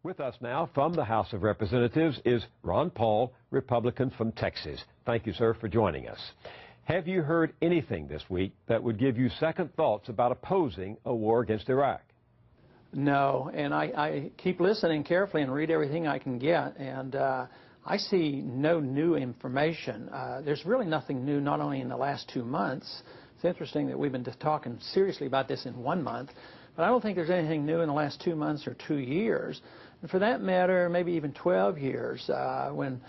With us now from the House of Representatives is Ron Paul, Republican from Texas. Thank you, sir, for joining us. Have you heard anything this week that would give you second thoughts about opposing a war against Iraq? No, and I keep listening carefully and read everything I can get, and I see no new information. There's really nothing new, not only in the last 2 months. It's interesting that we've been talking seriously about this in 1 month, but I don't think there's anything new in the last 2 months or 2 years. And for that matter, maybe even 12 years. When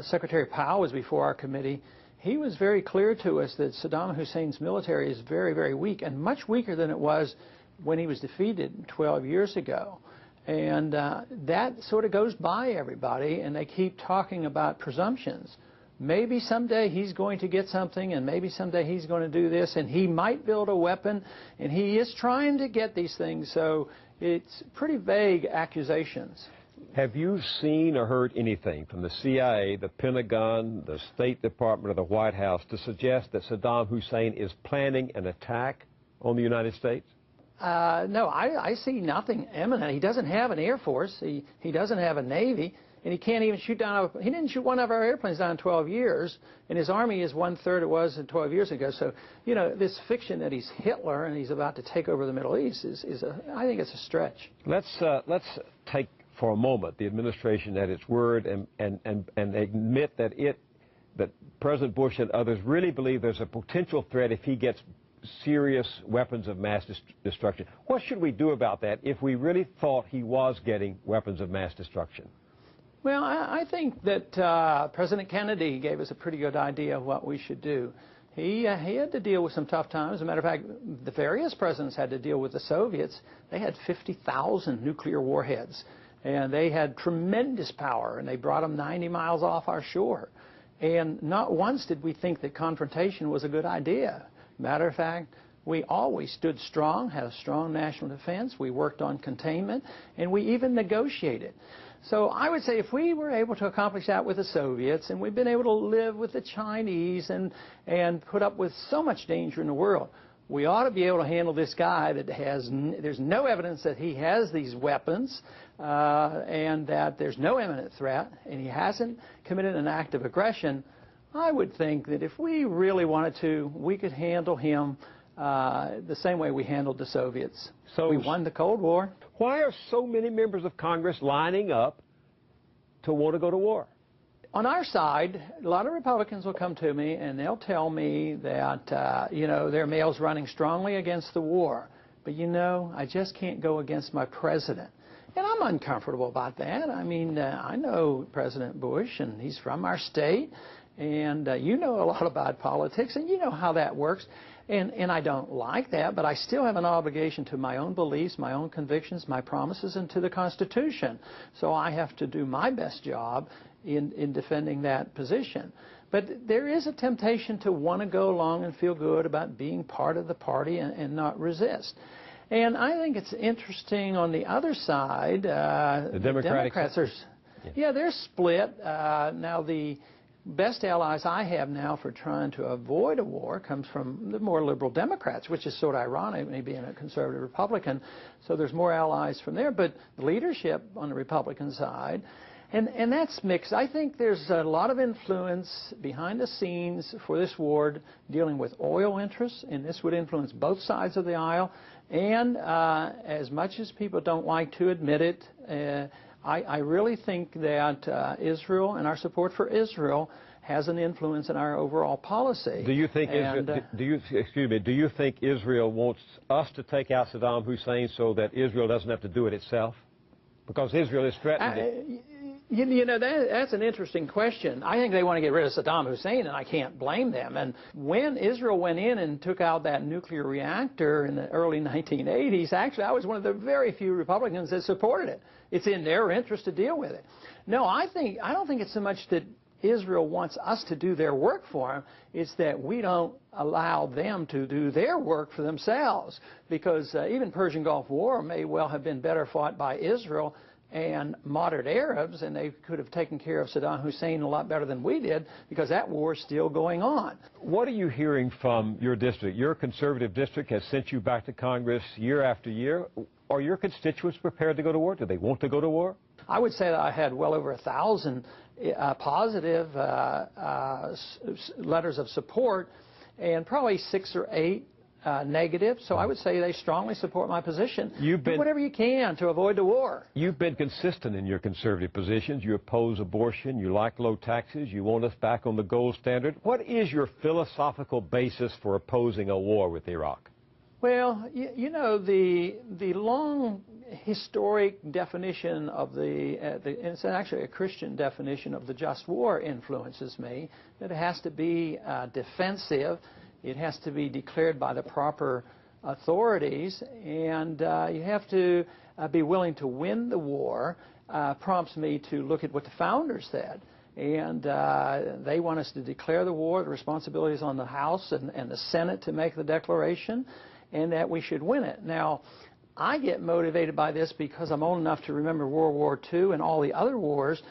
Secretary Powell was before our committee, he was very clear to us that Saddam Hussein's military is very, very weak, and much weaker than it was when he was defeated 12 years ago. And that sort of goes by everybody, and they keep talking about presumptions. Maybe someday he's going to get something, and maybe someday he's going to do this, and he might build a weapon, and he is trying to get these things. So it's pretty vague accusations. Have you seen or heard anything from the CIA, the Pentagon, the State Department, or the White House to suggest that Saddam Hussein is planning an attack on the United States? No, I see nothing imminent. He doesn't have an Air Force. He doesn't have a Navy. And he can't even shoot down, he didn't shoot one of our airplanes down in 12 years, and his army is 1/3 it was 12 years ago. So, you know, this fiction that he's Hitler and he's about to take over the Middle East I think it's a stretch. Let's take for a moment the administration at its word and admit that President Bush and others really believe there's a potential threat if he gets serious weapons of mass destruction. What should we do about that if we really thought he was getting weapons of mass destruction? Well, I think that President Kennedy gave us a pretty good idea of what we should do. He had to deal with some tough times. As a matter of fact, the various presidents had to deal with the Soviets. They had 50,000 nuclear warheads, and they had tremendous power, and they brought them 90 miles off our shore. And not once did we think that confrontation was a good idea. Matter of fact, we always stood strong, had a strong national defense. We worked on containment, and we even negotiated. So I would say if we were able to accomplish that with the Soviets, and we've been able to live with the Chinese and put up with so much danger in the world, we ought to be able to handle this guy that there's no evidence that he has these weapons, and that there's no imminent threat, and he hasn't committed an act of aggression. I would think that if we really wanted to, we could handle him the same way we handled the Soviets. So we won the Cold War. Why are so many members of Congress lining up to want to go to war? On our side, a lot of Republicans will come to me and they'll tell me that, you know, their mail's running strongly against the war. But, you know, I just can't go against my president. And I'm uncomfortable about that. I mean, I know President Bush, and he's from our state. And you know a lot about politics, and you know how that works. And I don't like that, but I still have an obligation to my own beliefs, my own convictions, my promises, and to the Constitution. So I have to do my best job in defending that position. But there is a temptation to want to go along and feel good about being part of the party and not resist. And I think it's interesting on the other side, the Democrats are, yeah, they're split. Now the best allies I have now for trying to avoid a war comes from the more liberal Democrats, which is sort of ironic, me being a conservative Republican. So there's more allies from there. But the leadership on the Republican side, and that's mixed. I think there's a lot of influence behind the scenes for this war dealing with oil interests, and this would influence both sides of the aisle. And as much as people don't like to admit it, I really think that Israel and our support for Israel has an influence in our overall policy. Do you think do you think Israel wants us to take out Saddam Hussein so that Israel doesn't have to do it itself? Because Israel is threatened it. You know, that's an interesting question. I think they want to get rid of Saddam Hussein, and I can't blame them. And when Israel went in and took out that nuclear reactor in the early 1980s, actually, I was one of the very few Republicans that supported it. It's in their interest to deal with it. No, I don't think it's so much that Israel wants us to do their work for them. It's that we don't allow them to do their work for themselves. Because even Persian Gulf War may well have been better fought by Israel and moderate Arabs, and they could have taken care of Saddam Hussein a lot better than we did, because that war is still going on. What are you hearing from your district? Your conservative district has sent you back to Congress year after year. Are your constituents prepared to go to war? Do they want to go to war? I would say that I had well over 1,000 positive letters of support, and probably 6 or 8 negative. So I would say they strongly support my position. Do whatever you can to avoid the war. You've been consistent in your conservative positions. You oppose abortion. You like low taxes. You want us back on the gold standard. What is your philosophical basis for opposing a war with Iraq? Well, you know, the long historic definition of it's actually a Christian definition of the just war influences me. That it has to be defensive. It has to be declared by the proper authorities, and you have to be willing to win the war. Prompts me to look at what the founders said. And they want us to declare the war. The responsibility is on the House and the Senate to make the declaration, and that we should win it. Now, I get motivated by this because I'm old enough to remember World War II and all the other wars,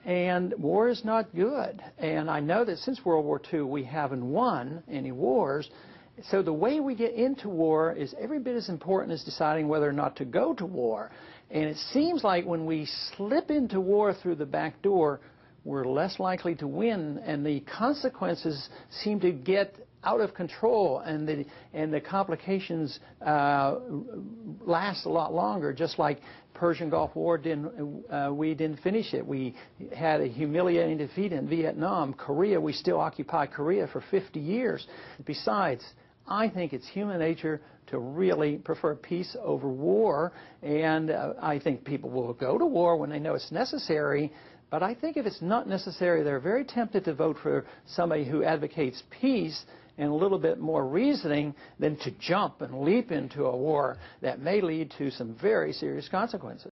and war is not good. And I know that since World War II we haven't won any wars, so the way we get into war is every bit as important as deciding whether or not to go to war. And it seems like when we slip into war through the back door, we're less likely to win, and the consequences seem to get out of control, and the complications last a lot longer. Just like Persian Gulf War, we didn't finish it. We had a humiliating defeat in Vietnam. Korea, we still occupy Korea for 50 years. Besides, I think it's human nature to really prefer peace over war, and I think people will go to war when they know it's necessary. But I think if it's not necessary, they're very tempted to vote for somebody who advocates peace and a little bit more reasoning than to jump and leap into a war that may lead to some very serious consequences.